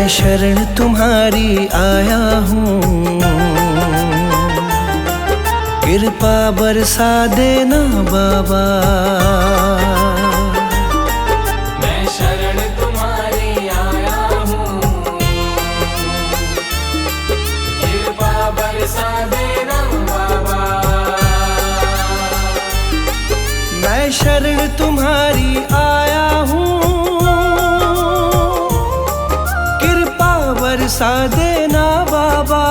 मैं शरण तुम्हारी आया हूँ, कृपा बरसा देना बाबा। मैं शरण तुम्हारी आया हूँ, कृपा बरसा देना बाबा। मैं शरण तुम्हारी आया हूँ, कृपा बरसा देना बाबा।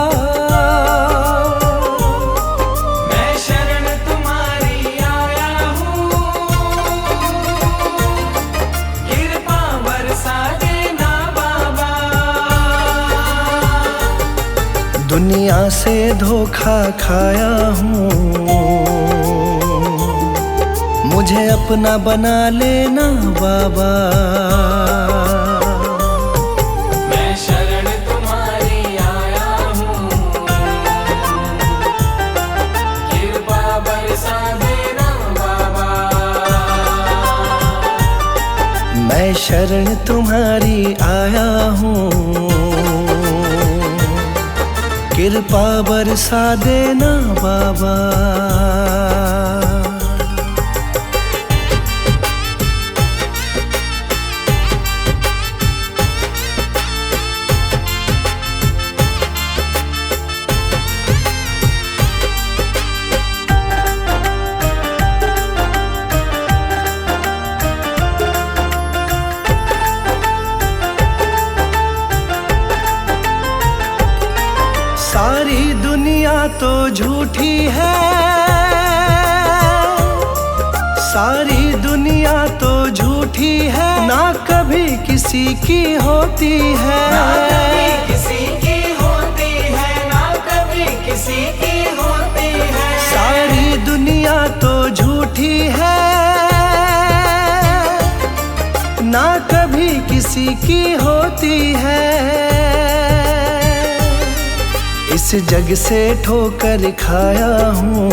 मैं शरण तुम्हारी आया हूँ, कृपा बरसा देना बाबा। दुनिया से धोखा खाया हूँ, मुझे अपना बना लेना बाबा। मैं शरण तुम्हारी आया हूँ, कृपा बरसा देना बाबा। मैं शरण तुम्हारी आया हूँ, कृपा बरसा देना बाबा। सारी दुनिया तो झूठी है, सारी दुनिया तो झूठी है, ना कभी किसी की होती है। ना कभी किसी की होती है, ना कभी किसी की होती है। सारी दुनिया तो झूठी है, ना कभी किसी की होती है। इस जग से ठोकर खाया हूँ,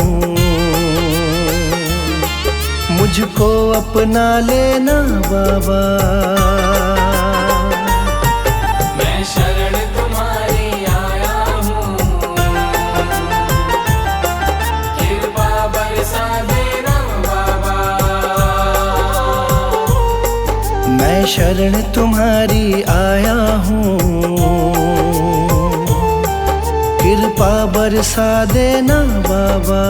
मुझको अपना लेना बाबा। मैं शरण तुम्हारी आया हूँ, कृपा बरसा देना बाबा। मैं शरण तुम्हारी आया हूँ, कृपा बरसा देना बाबा।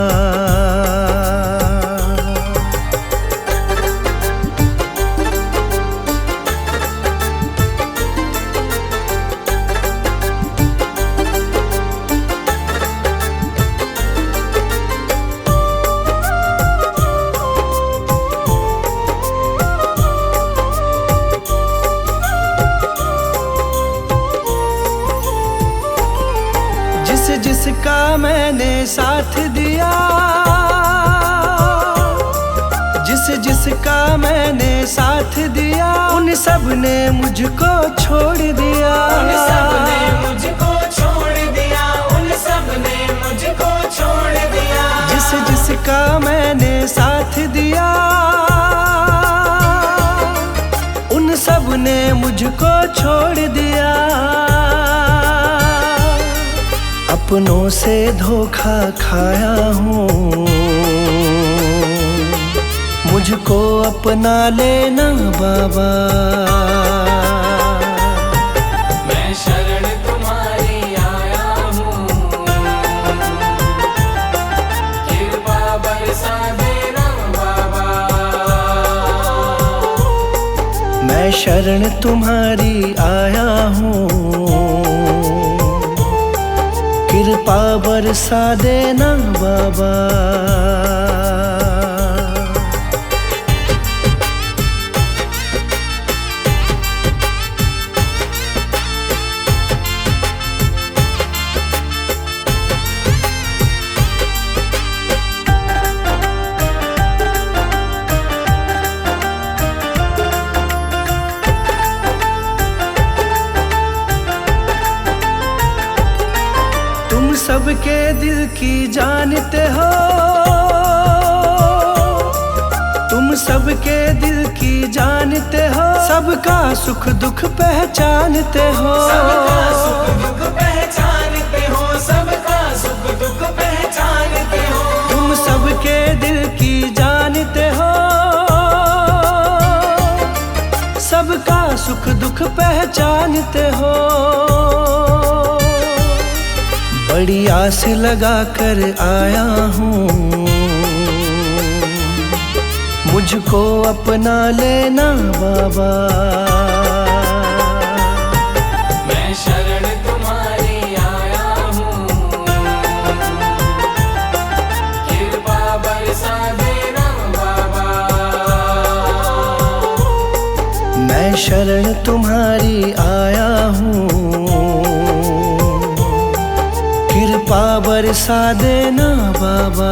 जिसका मैंने साथ दिया, जिसका मैंने साथ दिया, उन सब ने मुझको छोड़ दिया। उन सब ने मुझको छोड़ दिया, उन सब ने मुझको छोड़ दिया। जिसका मैंने साथ दिया, उन सब ने मुझको छोड़ दिया। अपनों से धोखा खाया हूँ, मुझको अपना लेना बाबा। मैं शरण तुम्हारी आया हूँ, कृपा बरसा देना बाबा। मैं शरण तुम्हारी आया हूँ, कृपा बरसा देना बाबा। सबके दिल की जानते हो, तुम तुम सबके दिल की जानते हो, सबका सुख दुख पहचानते हो। सबका सुख दुख पहचानते हो, सबका सुख दुख पहचानते हो। तुम सबके दिल की जानते हो, सबका सुख दुख पहचानते हो। बड़ी आस लगा कर आया हूँ, मुझको अपना लेना बाबा। मैं शरण तुम्हारी आया हूँ, कृपा बरसा देना बाबा। मैं शरण तुम्हारी आया हूँ, कृपा बरसा देना बाबा।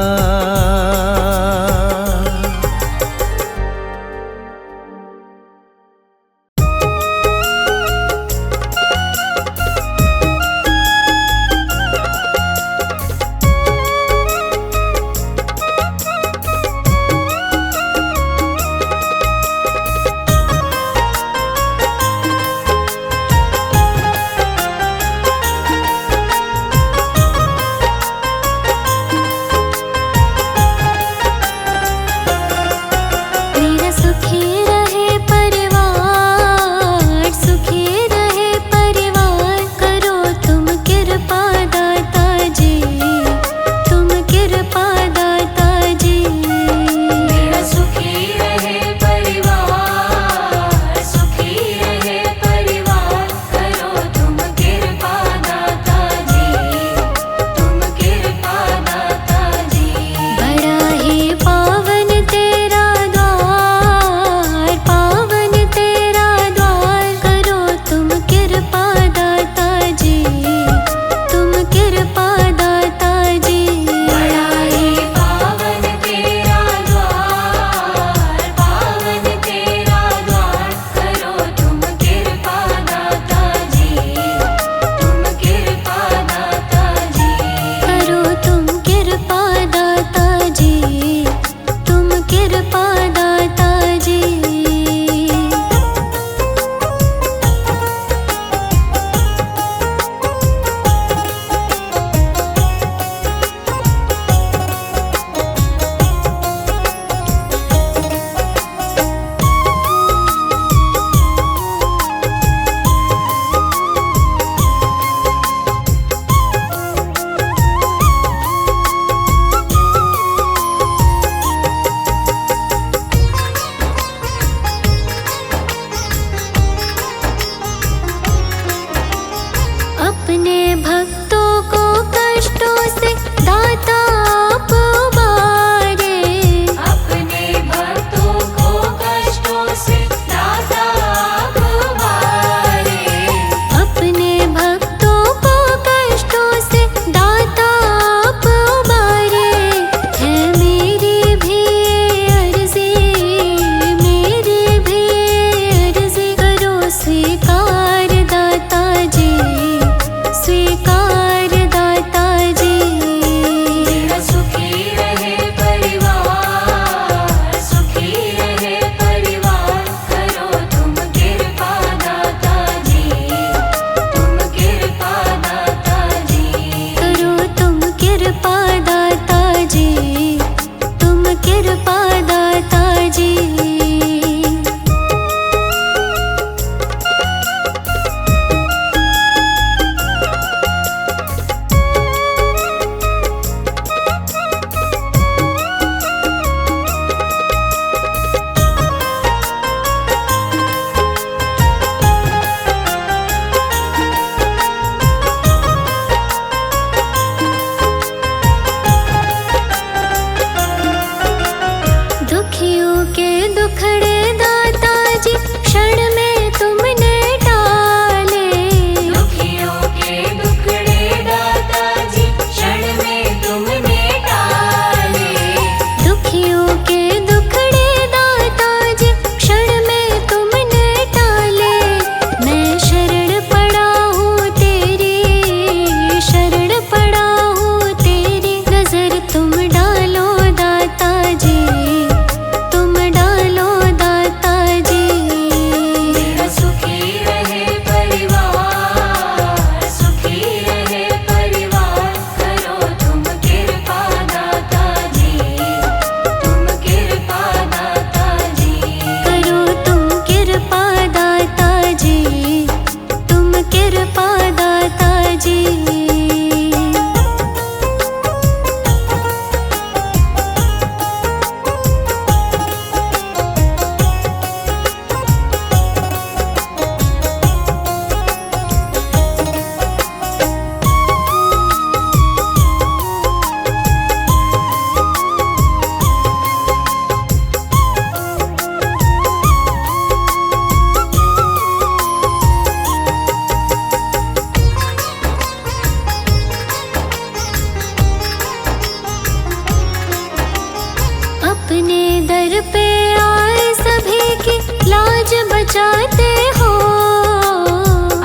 बचाते हो।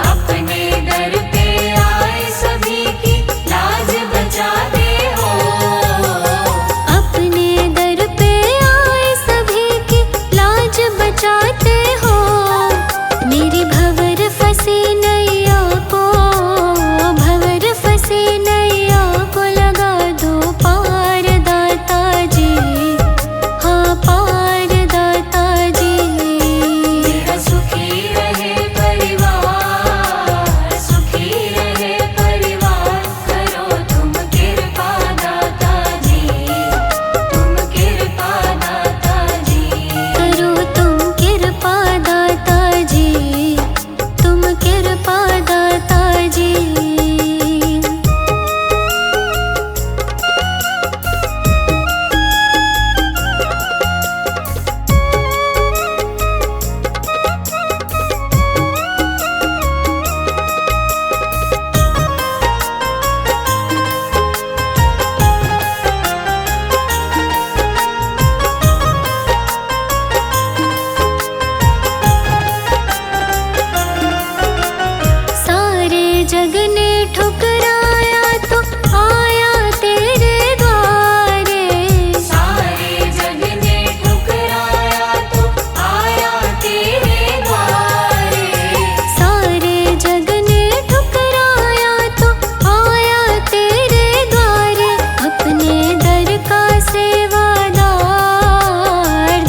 अपने दर पे आए सभी की लाज बचाते हो। अपने दर पे आए सभी की लाज बचाते हो। मेरी भंवर फंसी नैया को, भंवर फंसी नैया को लगा दो पार दाता जी, हाँ पार दाता जी। मेरा सुखी रहे परिवार, सुखी रहे परिवार, करो तुम कृपा दाता जी, तुम कृपा दाता जी। करो तुम कृपा दाता जी, तुम कृपा दाता जी। सारे जग ने ठुकराया तो आया तेरे द्वारे। सारे जग ने ठुकराया तो आया तेरे द्वारे। सारे जग ने ठुकराया तो आया तेरे द्वारे। अपने दर का सेवादार,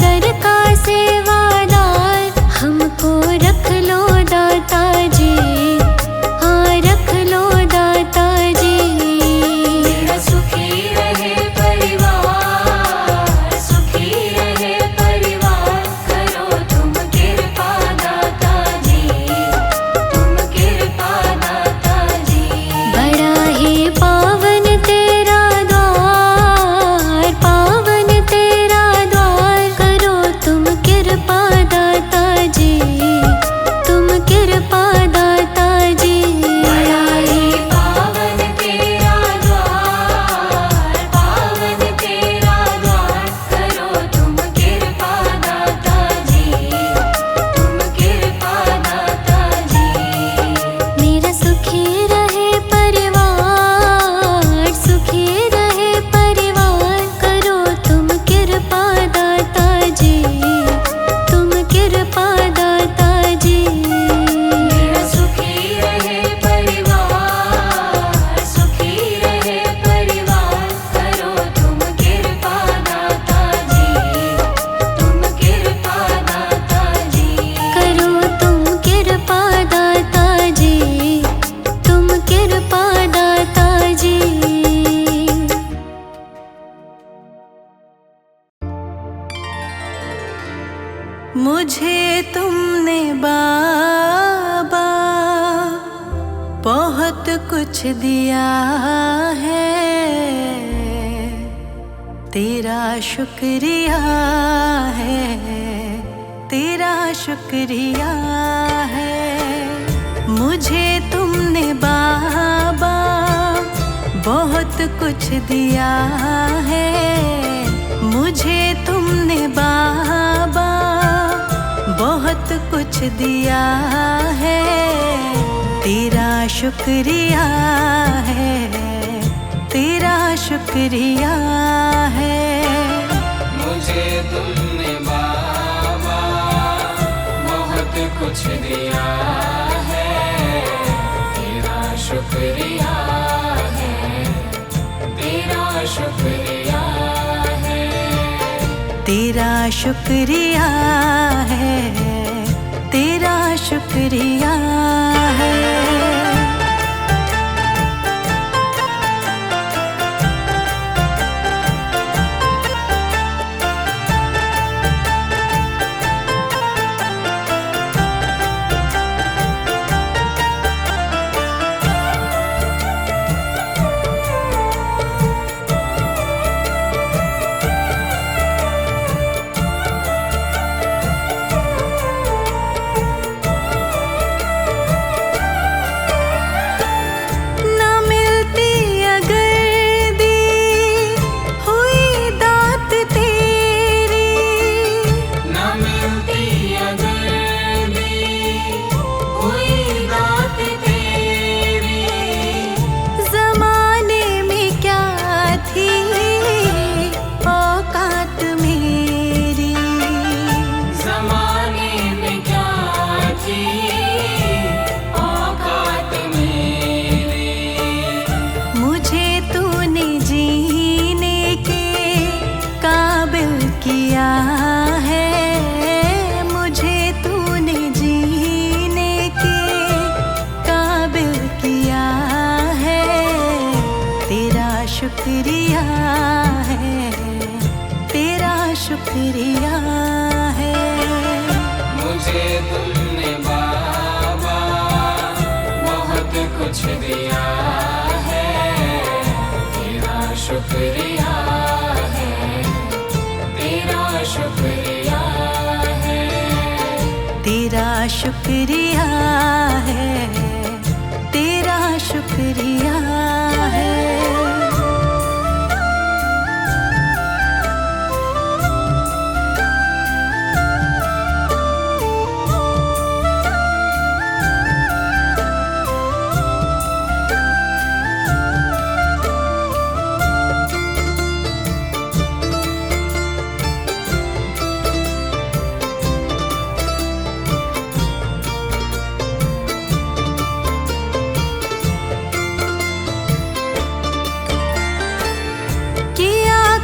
दर का सेवादार, हमको रख लो दाता जी, हाँ रख लो दाता जी। मेरा सुखी रहे परिवार, सुखी रहे परिवार, करो तुम कृपा दाता जी, तुम कृपा दाता जी। बड़ा ही पावन तेरा द्वार, पावन तेरा द्वार, करो तुम कृपा दाता जी, तुम कृपा दाता जी। बड़ा ही पावन तेरा द्वार, पावन तेरा द्वार, करो तुम कृपा दाता जी, तुम कृपा दाता जी। मेरा सुखी रहे परिवार, सुखी रहे परिवार, करो तुम कृपा दाता जी, तुम कृपा दाता जी। मेरा सुखी रहे परिवार, सुखी रहे परिवार, करो तुम कृपा दाता जी, तुम कृपा दाता जी। करो तुम कृपा दाता जी, तुम कृपा दाता जी। मुझे तुमने बाबा बहुत कुछ दिया है, तेरा शुक्रिया है, तेरा शुक्रिया है। मुझे तुमने बाबा बहुत कुछ दिया है, मुझे तुमने बाबा बहुत कुछ दिया है, तेरा शुक्रिया है, तेरा शुक्रिया है। मुझे तुमने बाबा बहुत कुछ दिया है, तेरा शुक्रिया है, तेरा शुक्रिया है। तेरा शुक्रिया है, तेरा शुक्रिया है। शुक्रिया है। मुझे तुमने बाबा बहुत कुछ दिया है, तेरा शुक्रिया है, तेरा शुक्रिया है, तेरा शुक्रिया है, तेरा शुक्रिया है।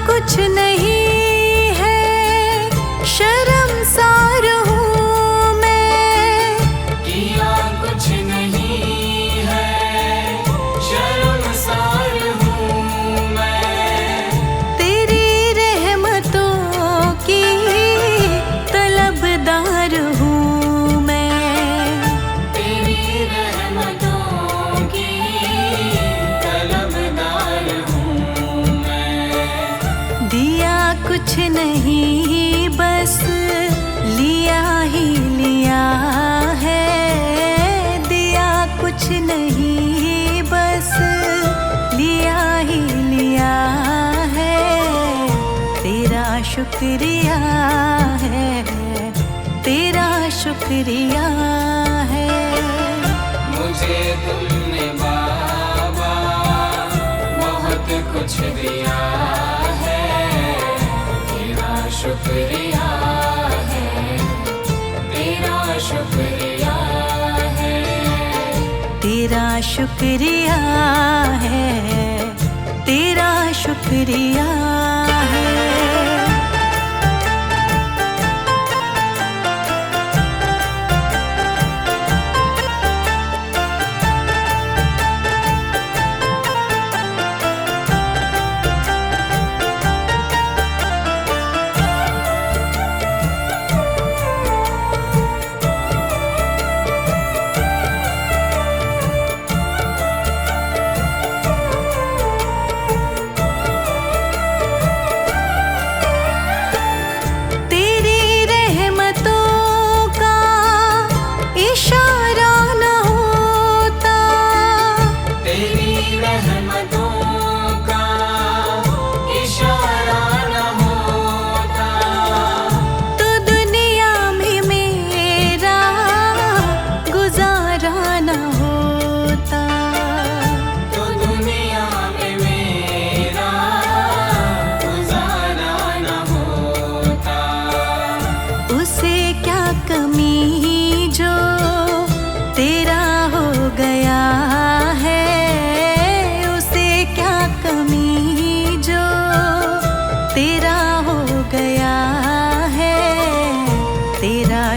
कुछ नहीं है शर्मसार हूँ मैं, किया कुछ नहीं है शर्मसार हूँ मैं, तेरी रहमतों की तलबदार हूँ मैं, तेरी रहमतों की तलबदार हूँ मैं। दिया कुछ नहीं बस लिया ही लिया है, दिया कुछ नहीं बस लिया ही लिया है, तेरा शुक्रिया है, तेरा शुक्रिया है। मुझे तुमने बाबा बहुत कुछ दिया है, तेरा शुक्रिया है, तेरा शुक्रिया है, तेरा शुक्रिया है, तेरा शुक्रिया है।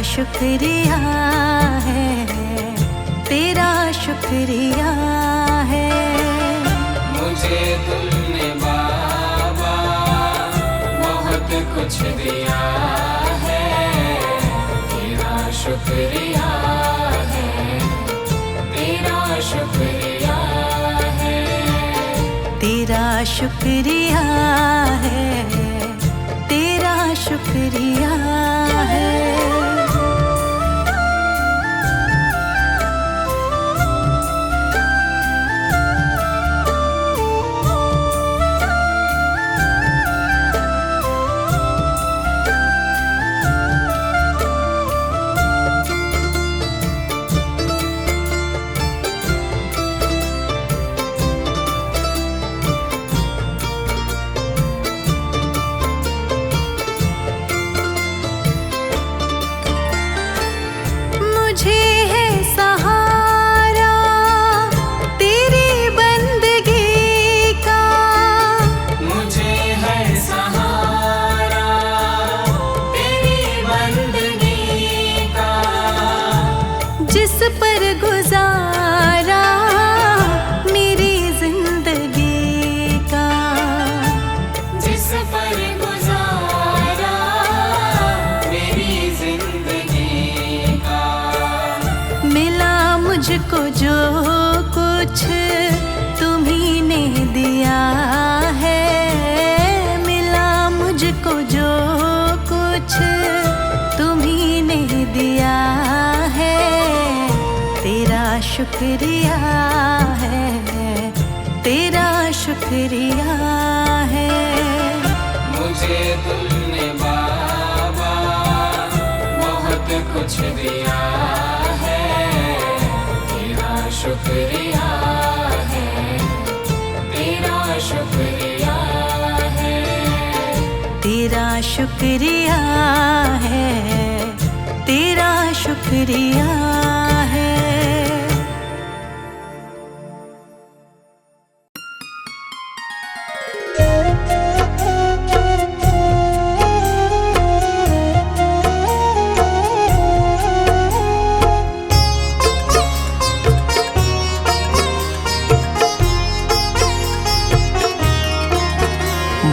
शुक्रिया है, तेरा शुक्रिया है। मुझे तुमने बाबा बहुत कुछ दिया है, तेरा शुक्रिया है, तेरा शुक्रिया है, तेरा शुक्रिया है, तेरा शुक्रिया है। शुक्रिया है, तेरा शुक्रिया है। मुझे तुमने बाबा बहुत कुछ दिया है, तेरा शुक्रिया है, तेरा शुक्रिया है, तेरा शुक्रिया है, तेरा शुक्रिया है।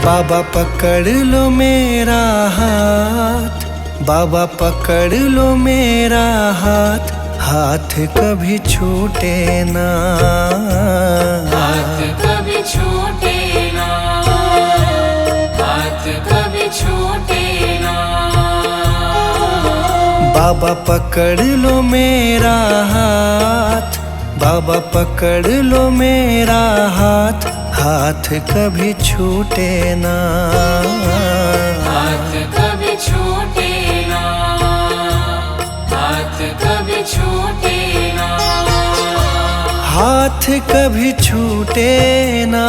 बाबा पकड़ लो मेरा हाथ, बाबा पकड़ लो मेरा हाथ, हाथ कभी छूटे ना, हाथ कभी छूटे ना, हाथ कभी छूटे ना। बाबा पकड़ लो मेरा हाथ, बाबा पकड़ लो मेरा हाथ, हाथ कभी छूटे ना, हाथ कभी छूटे ना, हाथ कभी छूटे ना, हाथ कभी छूटे ना,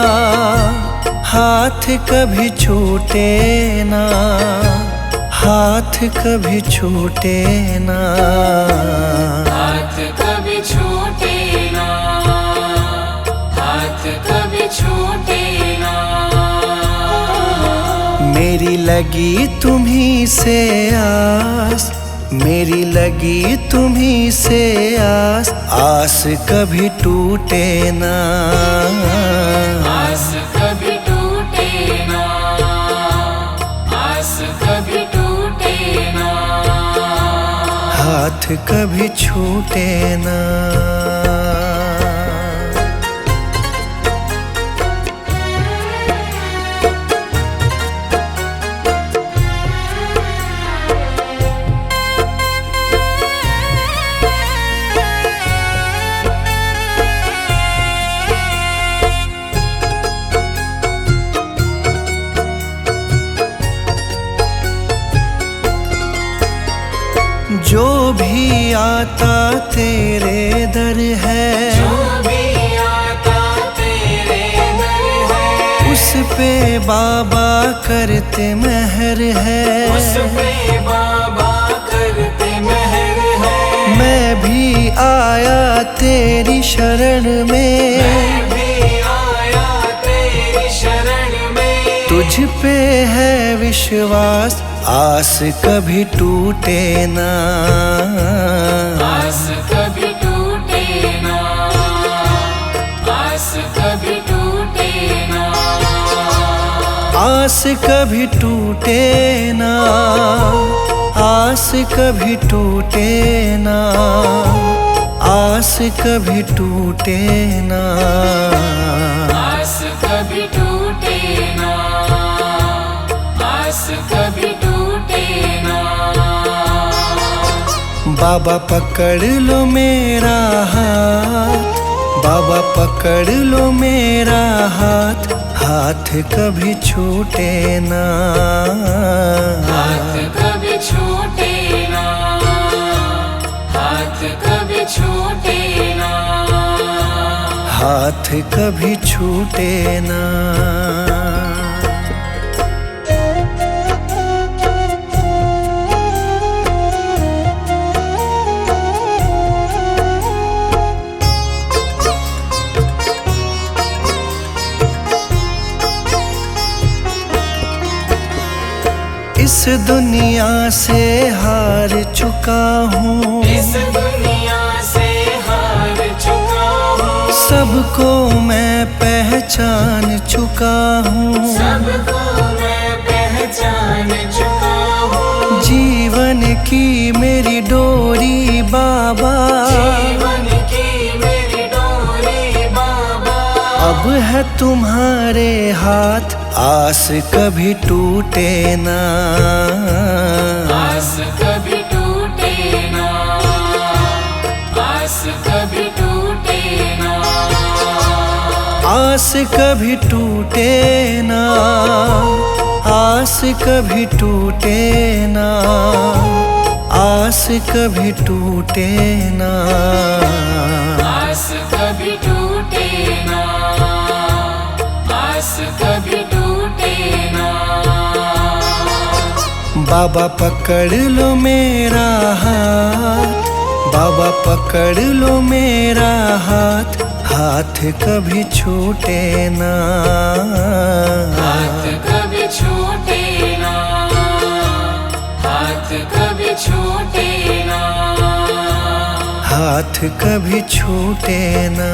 हाथ कभी छूटे ना, हाथ कभी छूटे ना, हाथ कभी छूटे ना, हाथ कभी छूटे ना। मेरी लगी तुम्हीं से आस, मेरी लगी तुम्हीं से आस, आस कभी टूटे ना, आस कभी टूटे ना, आस कभी टूटे ना, हाथ कभी छूटे ना। जो भी आता तेरे दर है, जो भी आता तेरे दर है, उस पे बाबा करते मेहर है, उस पे बाबा करते मेहर है। मैं भी आया तेरी शरण में, मैं भी आया तेरी शरण में, तुझ पे है विश्वास, आस कभी टूटे ना, आस कभी टूटे ना, आस कभी टूटे ना, आस कभी टूटे ना, आस कभी टूटे ना, आस कभी टूटे ना, आस कभी टूटे ना, आस कभी टूटे ना। बाबा पकड़ लो मेरा हाथ, बाबा पकड़ लो मेरा हाथ, हाथ कभी छूटे ना, हाथ कभी छूटे ना, हाथ कभी छूटे ना, हाथ कभी छूटे ना। इस दुनिया से हार चुका हूँ, इस दुनिया से हार चुका हूँ, सबको मैं पहचान चुका हूँ, सबको मैं पहचान चुका हूँ। जीवन की मेरी डोरी बाबा, जीवन की मेरी डोरी बाबा, अब है तुम्हारे हाथ, आस कभी टूटे ना, आस कभी टूटे ना, आस कभी टूटे ना, आस कभी टूटे ना, आस कभी टूटे ना, आस कभी टूटे ना। बाबा पकड़ लो मेरा हाथ, बाबा पकड़ लो मेरा हाथ, हाथ कभी छूटे ना, हाथ कभी छूटे ना, हाथ कभी छूटे ना, हाथ कभी छूटे ना।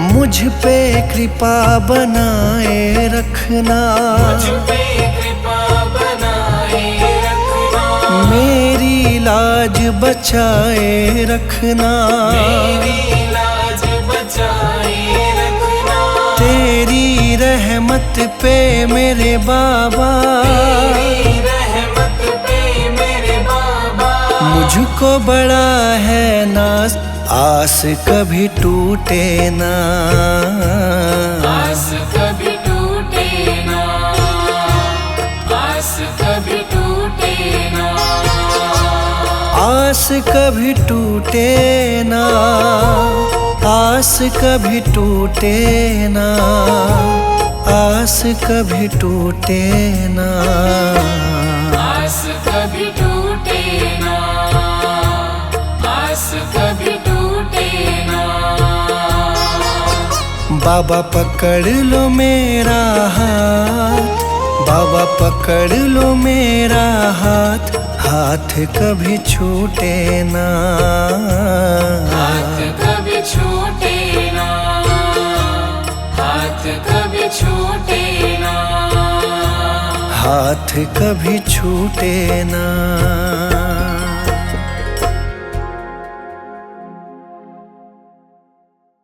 मुझ पे कृपा बनाए रखना, मुझ पे कृपा बनाए रखना, मेरी लाज बचाए रखना, मेरी लाज बचाए रखना, तेरी रहमत पे मेरे बाबा, तेरी रहमत पे मेरे बाबा। मुझको बड़ा है नाज, आस कभी टूटे ना, आस कभी टूटे ना, आस कभी टूटे ना, आस कभी टूटे ना, आस कभी टूटे ना, आस कभी टूटे ना, आस कभी टूटे ना, आस कभी टूटे ना। बाबा पकड़ लो मेरा हाथ, बाबा पकड़ लो मेरा हाथ, हाथ कभी छूटे ना, हाथ कभी छूटे ना, हाथ कभी छूटे ना, हाथ कभी छूटे ना।